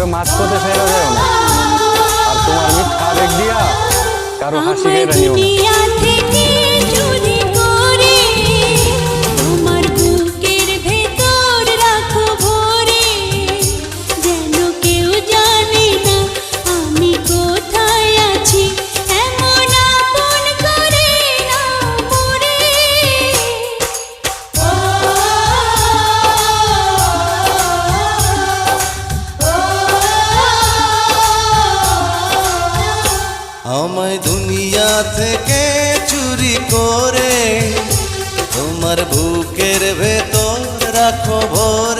করে মাছ পথে ফেরা যায় না, আর তোমার মিথ্যা আবেগ দিয়া কারো হাসি গাইরা নিও আমায় দুনিয়া থেকে চুরি করে তোমার বুকের ভেতর রাখো ভরে।